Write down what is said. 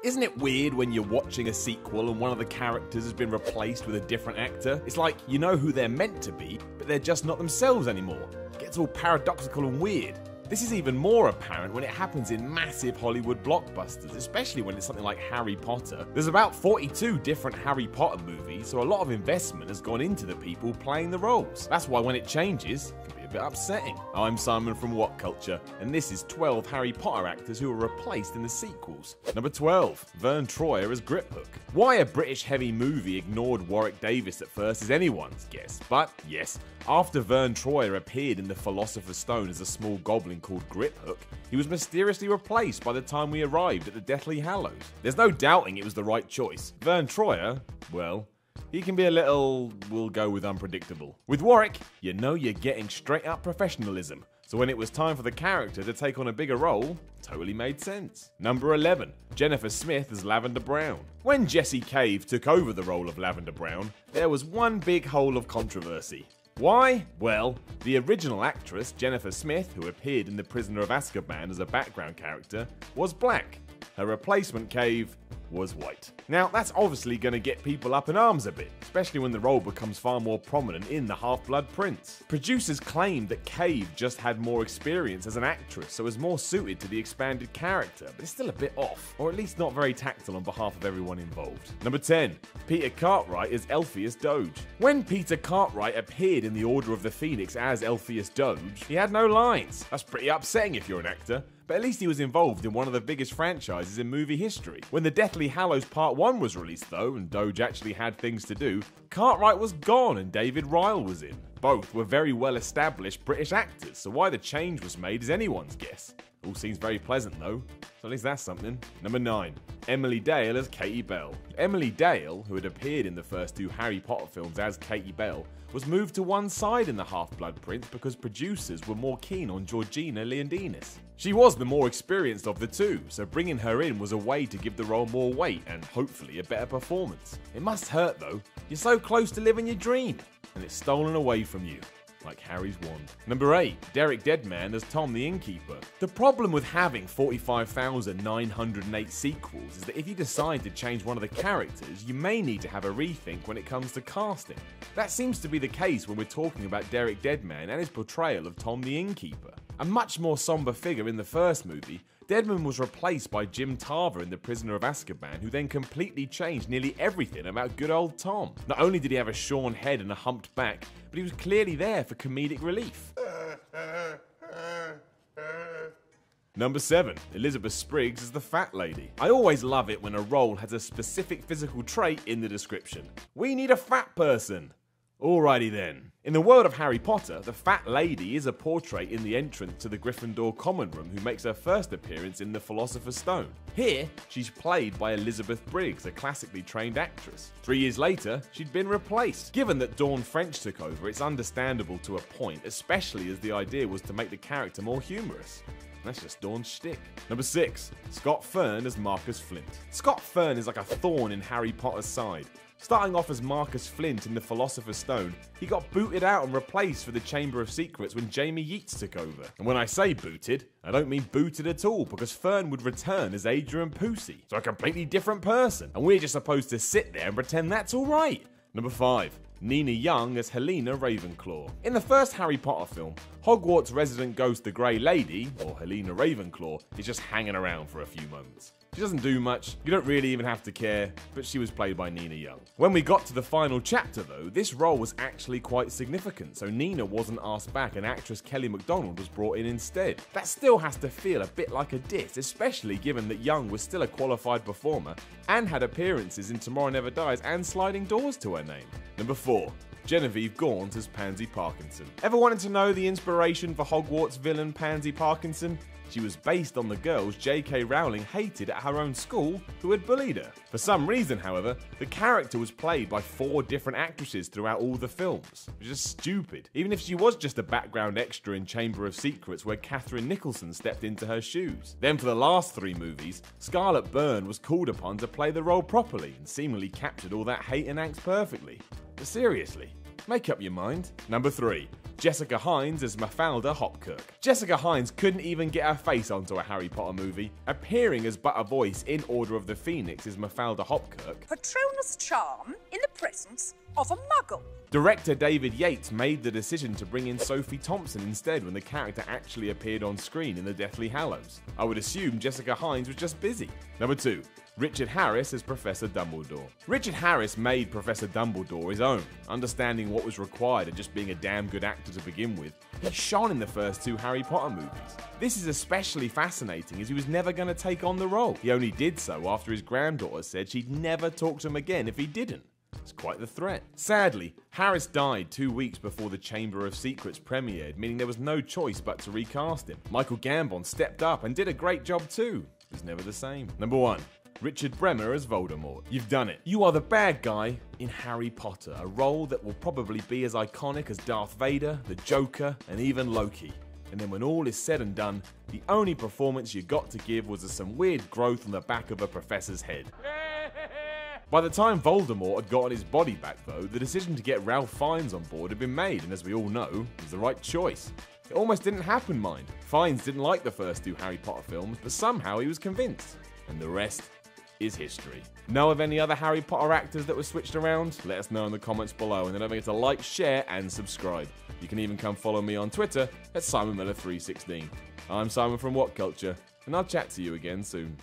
Isn't it weird when you're watching a sequel and one of the characters has been replaced with a different actor? It's like you know who they're meant to be, but they're just not themselves anymore. It gets all paradoxical and weird. This is even more apparent when it happens in massive Hollywood blockbusters, especially when it's something like Harry Potter. There's about 42 different Harry Potter movies, so a lot of investment has gone into the people playing the roles. That's why when it changes, it can be a bit upsetting. I'm Simon from What Culture, and this is 12 Harry Potter actors who were replaced in the sequels. Number 12, Vern Troyer as Griphook. Why a British heavy movie ignored Warwick Davis at first is anyone's guess, but yes, after Vern Troyer appeared in The Philosopher's Stone as a small goblin called Griphook, he was mysteriously replaced by the time we arrived at the Deathly Hallows. There's no doubting it was the right choice. Vern Troyer, well, he can be a little, we'll go with unpredictable. With Warwick, you know you're getting straight up professionalism. So when it was time for the character to take on a bigger role, totally made sense. Number 11, Jennifer Smith as Lavender Brown. When Jessie Cave took over the role of Lavender Brown, there was one big hole of controversy. Why? Well, the original actress, Jennifer Smith, who appeared in The Prisoner of Azkaban as a background character, was black. Her replacement, Cave, was white. Now, that's obviously going to get people up in arms a bit, especially when the role becomes far more prominent in The Half-Blood Prince. Producers claimed that Cave just had more experience as an actress, so was more suited to the expanded character, but it's still a bit off, or at least not very tactile on behalf of everyone involved. Number 10, Peter Cartwright as Elphias Doge. When Peter Cartwright appeared in The Order of the Phoenix as Elphias Doge, he had no lines. That's pretty upsetting if you're an actor. But at least he was involved in one of the biggest franchises in movie history. When The Deathly Hallows Part 1 was released though, and Doge actually had things to do, Cartwright was gone and David Ryle was in. Both were very well established British actors, so why the change was made is anyone's guess. All seems very pleasant though, so at least that's something. Number 9, Emily Dale as Katie Bell. Emily Dale, who had appeared in the first 2 Harry Potter films as Katie Bell, was moved to one side in The Half-Blood Prince because producers were more keen on Georgina Leondinis. She was the more experienced of the two, so bringing her in was a way to give the role more weight and hopefully a better performance. It must hurt though, you're so close to living your dream, and it's stolen away from you. Like Harry's wand. Number 8, Derek Deadman as Tom the Innkeeper. The problem with having 45,908 sequels is that if you decide to change one of the characters, you may need to have a rethink when it comes to casting. That seems to be the case when we're talking about Derek Deadman and his portrayal of Tom the Innkeeper. A much more somber figure in the first movie, Deadman was replaced by Jim Tarver in The Prisoner of Azkaban, who then completely changed nearly everything about good old Tom. Not only did he have a shorn head and a humped back, but he was clearly there for comedic relief. Number 7, Elizabeth Spriggs as the Fat Lady. I always love it when a role has a specific physical trait in the description. We need a fat person. Alrighty then. In the world of Harry Potter, the Fat Lady is a portrait in the entrance to the Gryffindor Common Room who makes her first appearance in The Philosopher's Stone. Here, she's played by Elizabeth Briggs, a classically trained actress. 3 years later, she'd been replaced. Given that Dawn French took over, it's understandable to a point, especially as the idea was to make the character more humorous. That's just Dawn's shtick. Number 6, Scott Fern as Marcus Flint. Scott Fern is like a thorn in Harry Potter's side. Starting off as Marcus Flint in The Philosopher's Stone, he got booted out and replaced for the Chamber of Secrets when Jamie Yeats took over. And when I say booted, I don't mean booted at all, because Fern would return as Adrian Pusey, so a completely different person, and we're just supposed to sit there and pretend that's alright. Number 5, Nina Young as Helena Ravenclaw. In the first Harry Potter film, Hogwarts resident ghost the Grey Lady, or Helena Ravenclaw, is just hanging around for a few moments. She doesn't do much, you don't really even have to care, but she was played by Nina Young. When we got to the final chapter though, this role was actually quite significant, so Nina wasn't asked back and actress Kelly MacDonald was brought in instead. That still has to feel a bit like a diss, especially given that Young was still a qualified performer and had appearances in Tomorrow Never Dies and Sliding Doors to her name. Number 4, Genevieve Gaunt as Pansy Parkinson. Ever wanted to know the inspiration for Hogwarts villain Pansy Parkinson? She was based on the girls J.K. Rowling hated at her own school who had bullied her. For some reason, however, the character was played by 4 different actresses throughout all the films, which is stupid. Even if she was just a background extra in Chamber of Secrets where Catherine Nicholson stepped into her shoes. Then for the last 3 movies, Scarlett Byrne was called upon to play the role properly and seemingly captured all that hate and angst perfectly. But seriously, make up your mind. Number 3, Jessica Hines as Mafalda Hopkirk. Jessica Hines couldn't even get her face onto a Harry Potter movie. Appearing as but a voice in Order of the Phoenix is Mafalda Hopkirk. Patronus charm in the presence of a muggle. Director David Yates made the decision to bring in Sophie Thompson instead when the character actually appeared on screen in the Deathly Hallows. I would assume Jessica Hines was just busy. Number 2. Richard Harris as Professor Dumbledore. Richard Harris made Professor Dumbledore his own, understanding what was required and just being a damn good actor to begin with. He shone in the first 2 Harry Potter movies. This is especially fascinating as he was never going to take on the role. He only did so after his granddaughter said she'd never talk to him again if he didn't. It's quite the threat. Sadly, Harris died 2 weeks before the Chamber of Secrets premiered, meaning there was no choice but to recast him. Michael Gambon stepped up and did a great job too. It was never the same. Number 1. Richard Bremer as Voldemort. You've done it. You are the bad guy in Harry Potter, a role that will probably be as iconic as Darth Vader, the Joker, and even Loki. And then when all is said and done, the only performance you got to give was some weird growth on the back of a professor's head. By the time Voldemort had gotten his body back though, the decision to get Ralph Fiennes on board had been made, and as we all know, it was the right choice. It almost didn't happen, mind. Fiennes didn't like the first 2 Harry Potter films, but somehow he was convinced. And the rest is history. Know of any other Harry Potter actors that were switched around? Let us know in the comments below, and then don't forget to like, share, and subscribe. You can even come follow me on Twitter at SimonMiller316. I'm Simon from What Culture, and I'll chat to you again soon.